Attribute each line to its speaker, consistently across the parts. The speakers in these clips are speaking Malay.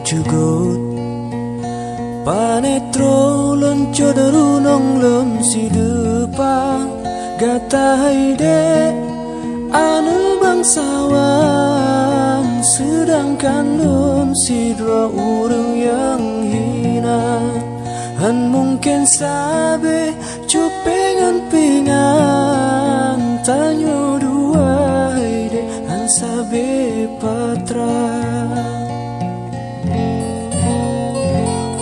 Speaker 1: cugut panetro lonco derunong lem si depa gata haide anu bangsawan sedangkan lem si dua orang yang hina han mungkin sabe cupengan pingan tanyo dua haide han sabe patra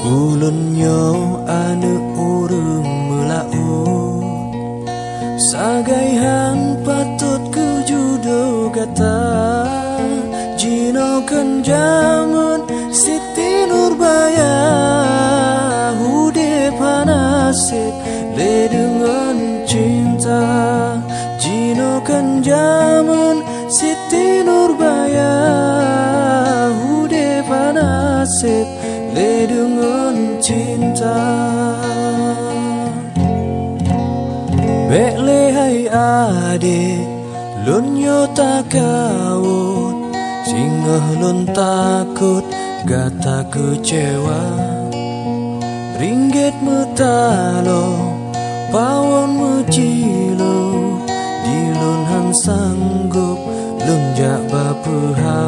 Speaker 1: ulunnya anu urung melaut sagaihan patut kejudo gata jino kenjamun Siti Nurbaya hude panasit le dengan cinta jino kenjamun Siti Nurbaya hude panasit le dengan cinta Bekle hai adik lun yo takawut singah lun takut gata kecewa ringgit metalo pawon mecilo di lun han sanggup lun jak bapeha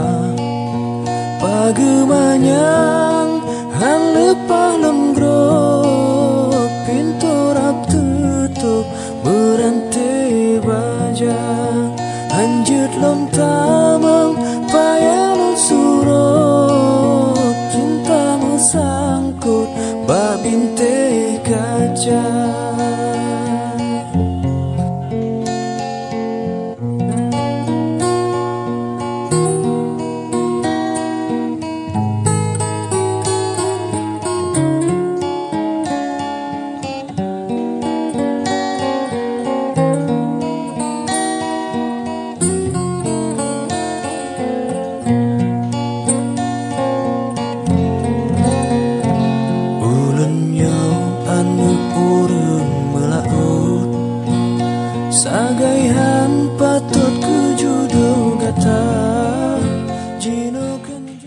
Speaker 1: pagemanyang han lepah lemgrok pintu rap tutup berantai baja hanjut lom tamang payah lom surut cinta mesangkut bak bintik kaca sagaihan patut